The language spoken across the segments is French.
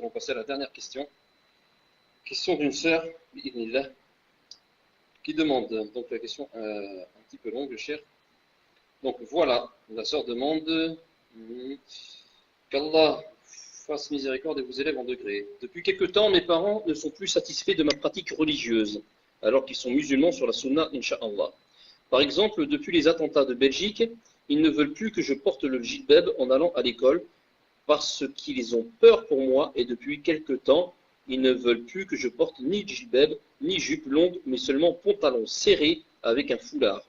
allons passer à la dernière question. Question d'une sœur, bi'idhnillah, qui demande, donc la question un petit peu longue, cher. Donc voilà, la sœur demande qu'Allah fasse miséricorde et vous élève en degré. Depuis quelque temps, mes parents ne sont plus satisfaits de ma pratique religieuse, alors qu'ils sont musulmans sur la sunna, incha'Allah. Par exemple, depuis les attentats de Belgique, ils ne veulent plus que je porte le djilbab en allant à l'école, parce qu'ils ont peur pour moi, et depuis quelque temps, ils ne veulent plus que je porte ni djilbab, ni jupe longue, mais seulement pantalon serré avec un foulard,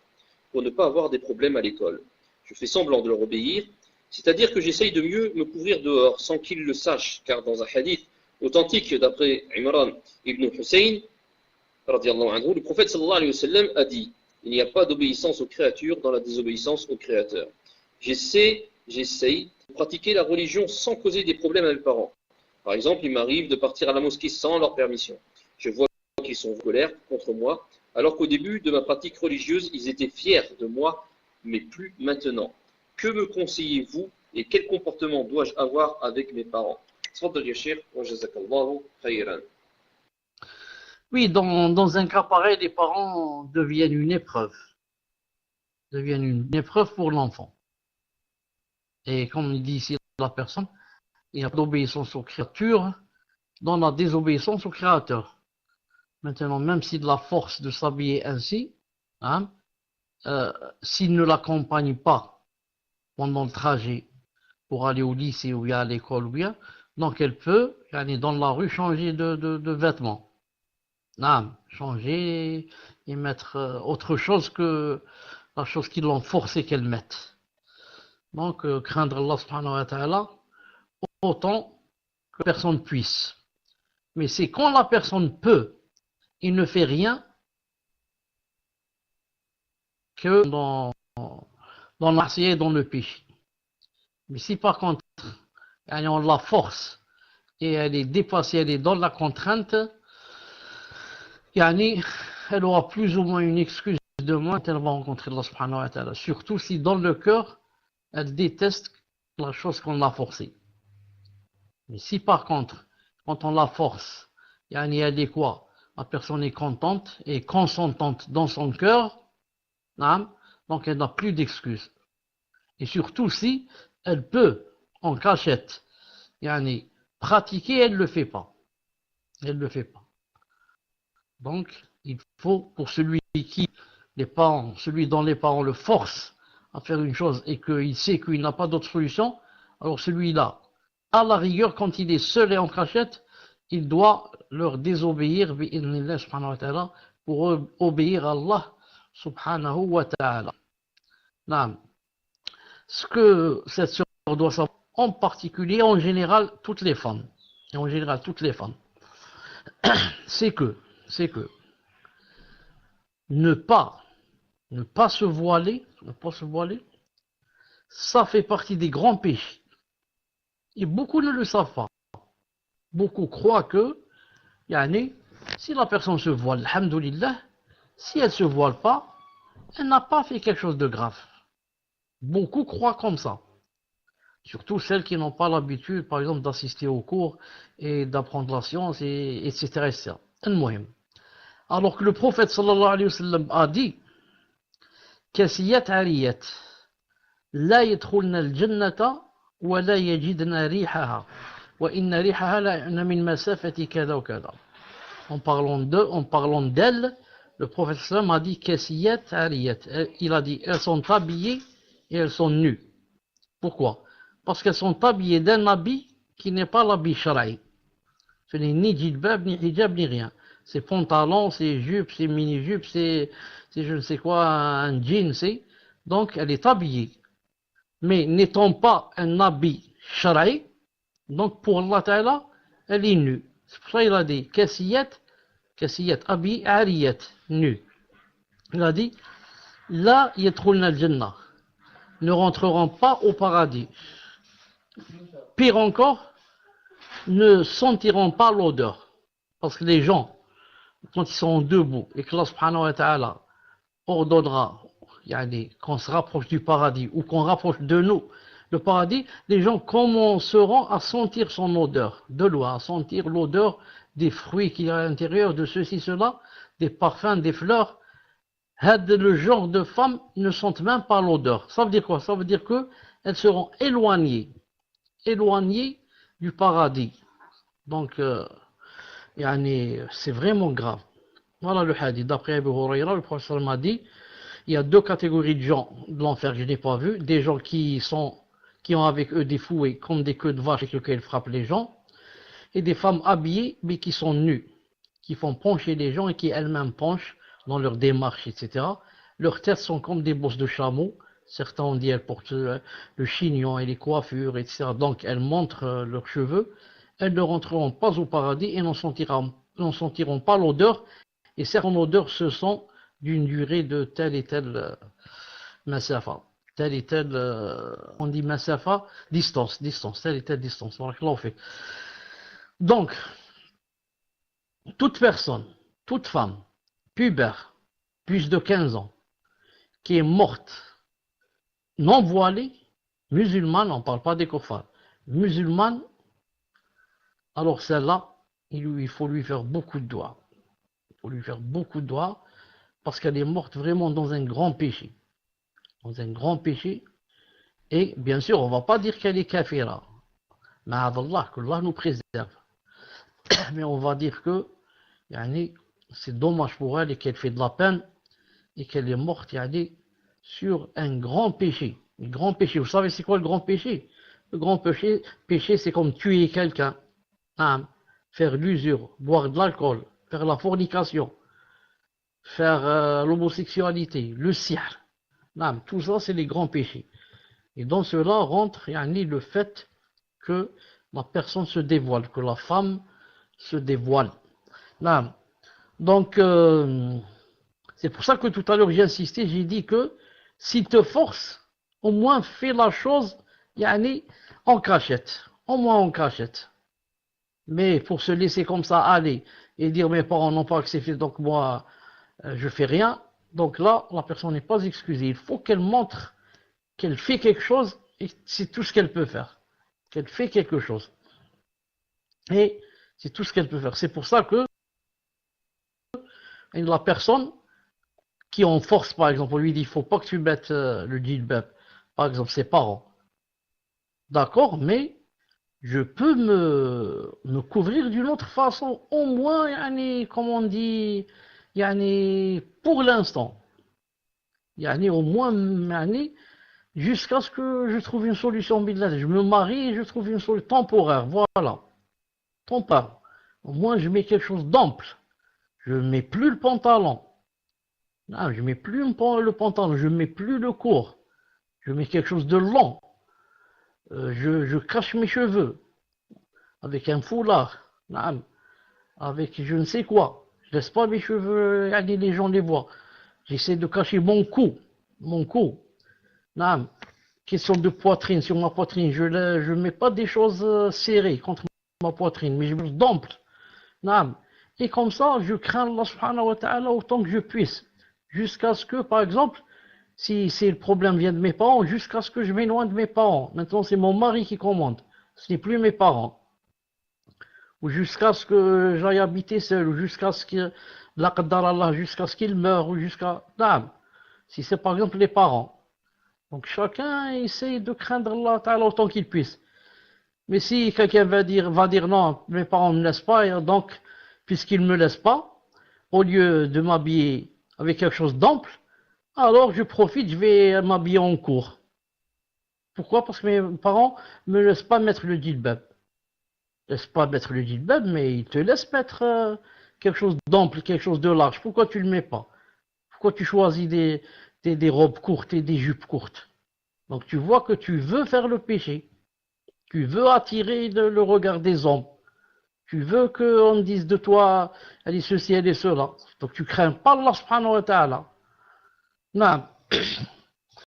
pour ne pas avoir des problèmes à l'école. Je fais semblant de leur obéir, c'est-à-dire que j'essaye de mieux me couvrir dehors, sans qu'ils le sachent, car dans un hadith authentique d'après Imran ibn Hussein, le prophète sallallahu alayhi wa sallam a dit: il n'y a pas d'obéissance aux créatures dans la désobéissance au Créateur. J'essaye de pratiquer la religion sans causer des problèmes à mes parents. Par exemple, il m'arrive de partir à la mosquée sans leur permission. Je vois qu'ils sont en colère contre moi, alors qu'au début de ma pratique religieuse, ils étaient fiers de moi, mais plus maintenant. Que me conseillez-vous et quel comportement dois-je avoir avec mes parents? Oui, dans un cas pareil, les parents deviennent une épreuve. Deviennent une épreuve pour l'enfant. Et comme il dit ici la personne, il y a d'obéissance aux créatures dans la désobéissance au Créateur. Maintenant, même s'il a la force de s'habiller ainsi, hein, s'il ne l'accompagne pas pendant le trajet pour aller au lycée ou bien à l'école, ou bien, donc elle peut, aller dans la rue, changer de vêtements. Changer et mettre autre chose que la chose qui l'ont forcé qu'elle mette. Donc, craindre Allah subhanahu wa ta'ala autant que personne puisse. Mais c'est quand la personne peut, il ne fait rien que dans l'acier et dans le péché. Mais si par contre, on la force et elle est dépassée, elle est dans la contrainte, elle aura plus ou moins une excuse de moins qu'elle va rencontrer Allah subhanahu wa ta'ala. Surtout si dans le cœur, elle déteste la chose qu'on l'a forcée. Mais si par contre, quand on la force, elle est quoi? La personne est contente et consentante dans son cœur, donc elle n'a plus d'excuses. Et surtout si elle peut, en cachette, pratiquer, elle ne le fait pas. Elle ne le fait pas. Donc, il faut, pour celui dont les parents le forcent à faire une chose et qu'il sait qu'il n'a pas d'autre solution, alors celui-là, à la rigueur, quand il est seul et en cachette, il doit leur désobéir pour obéir à Allah subhanahu wa ta'ala. Ce que cette sœur doit savoir, en particulier, en général, toutes les femmes, c'est que ne pas se voiler, ça fait partie des grands péchés. Et beaucoup ne le savent pas. Beaucoup croient que, si la personne se voile, alhamdoulilah, si elle ne se voile pas, elle n'a pas fait quelque chose de grave. Beaucoup croient comme ça. Surtout celles qui n'ont pas l'habitude, par exemple, d'assister aux cours et d'apprendre la science, etc. etc. Alors que le prophète sallallahu alayhi wa sallam a dit: Kasiyat ariyat, la yadkhulna al-jannata wa la yajidna rihaha, wa inna rihaha la min masafati kada wa kada. En parlant d'elle, le prophète sallam a dit Kasiyat ariyat. Il a dit: elles sont habillées et elles sont nues. Pourquoi? Parce qu'elles sont habillées d'un habit qui n'est pas l'habit shara'i. Ce n'est ni djilbab, ni hijab, ni rien. C'est pantalon, c'est jupe, c'est mini-jupe, c'est je ne sais quoi, un jean, c'est. Donc elle est habillée. Mais n'étant pas un habit shara'i, donc pour Allah Ta'ala, elle est nue. C'est pour ça qu'il a dit kasiyat, habit, ariyat, nue. Il a dit la yadkhulna al-jannah, ne rentreront pas au paradis. Pire encore, ne sentiront pas l'odeur. Parce que les gens, quand ils sont debout et que Allah subhanahu wa ta'ala ordonnera qu'on se rapproche du paradis ou qu'on rapproche de nous Le paradis, les gens commenceront à sentir son odeur, de loin, à sentir l'odeur des fruits qu'il y a à l'intérieur, de ceci, cela, des parfums, des fleurs. Le genre de femmes ne sentent même pas l'odeur. Ça veut dire quoi? Ça veut dire qu'elles seront éloignées du paradis. Donc, c'est vraiment grave. Voilà le hadith. D'après Abu Huraira, le professeur m'a dit, il y a deux catégories de gens de l'enfer que je n'ai pas vu. Des gens qui ont avec eux des fouets comme des queues de vache avec lesquelles ils frappent les gens. Et des femmes habillées mais qui sont nues, qui font pencher les gens et qui elles-mêmes penchent dans leur démarche, etc. Leurs têtes sont comme des bosses de chameau. Certains ont dit elles portent le chignon et les coiffures, etc. Donc elles montrent leurs cheveux. Elles ne rentreront pas au paradis et n'en sentiront pas l'odeur. Et certaines odeurs se sont d'une durée de telle et telle masafa. Telle et telle, on dit masafa, distance, telle et telle distance. Donc, toute personne, toute femme, pubère, plus de 15 ans, qui est morte, non voilée, musulmane, on ne parle pas des koufars, musulmane, alors celle-là, il faut lui faire beaucoup de doigts. Il faut lui faire beaucoup de doigts, parce qu'elle est morte vraiment dans un grand péché. Dans un grand péché. Et bien sûr, on ne va pas dire qu'elle est kafira. Mais Allah, que Allah nous préserve. Mais on va dire que c'est dommage pour elle et qu'elle fait de la peine et qu'elle est morte sur un grand péché. Un grand péché. Vous savez c'est quoi le grand péché? Le grand péché, c'est comme tuer quelqu'un, faire l'usure, boire de l'alcool, faire la fornication, faire l'homosexualité, le sihr. Tout ça, c'est les grands péchés. Et dans cela rentre le fait que la personne se dévoile, que la femme se dévoile. Donc, c'est pour ça que tout à l'heure j'ai insisté, j'ai dit que s'il te force, au moins fais la chose en cachette. Au moins en cachette. Mais pour se laisser comme ça aller et dire mes parents n'ont pas accepté, donc moi je fais rien, donc là la personne n'est pas excusée. Il faut qu'elle montre qu'elle fait quelque chose et c'est tout ce qu'elle peut faire. Qu'elle fait quelque chose. Et c'est tout ce qu'elle peut faire. C'est pour ça que la personne qui en force, par exemple, on lui dit il ne faut pas que tu mettes le djilbab, par exemple ses parents. D'accord, mais je peux me couvrir d'une autre façon, au moins, comme on dit, pour l'instant. Au moins, jusqu'à ce que je trouve une solution billah. Je me marie et je trouve une solution temporaire, voilà. Temporaire. Au moins, je mets quelque chose d'ample. Je ne mets plus le pantalon. Non, je ne mets plus le pantalon, je ne mets plus le court. Je mets quelque chose de long. Je cache mes cheveux avec un foulard, avec je ne sais quoi. Je laisse pas mes cheveux, les gens les voient. J'essaie de cacher mon cou. Question de poitrine, sur ma poitrine, je ne mets pas des choses serrées contre ma poitrine, mais je me d'ample. Et comme ça, je crains Allah subhanahu wa ta'ala autant que je puisse. Jusqu'à ce que, par exemple, si le problème vient de mes parents, jusqu'à ce que je m'éloigne de mes parents. Maintenant, c'est mon mari qui commande. Ce n'est plus mes parents. Ou jusqu'à ce que j'aille habiter seul, ou jusqu'à ce que, jusqu'à ce qu'il meure, ou jusqu'à... Si c'est par exemple les parents. Donc chacun essaie de craindre Allah Ta'ala autant qu'il puisse. Mais si quelqu'un va dire non, mes parents ne me laissent pas, et donc, puisqu'ils ne me laissent pas, au lieu de m'habiller avec quelque chose d'ample, alors je profite, je vais m'habiller en court. Pourquoi? Parce que mes parents ne me laissent pas mettre le djilbab. Ils ne laissent pas mettre le djilbab, mais ils te laissent mettre quelque chose d'ample, quelque chose de large. Pourquoi tu ne le mets pas? Pourquoi tu choisis des robes courtes et des jupes courtes? Donc tu vois que tu veux faire le péché. Tu veux attirer le regard des hommes. Tu veux qu'on dise de toi, elle est ceci, elle est cela. Donc tu crains pas Allah subhanahu wa ta'ala. Non.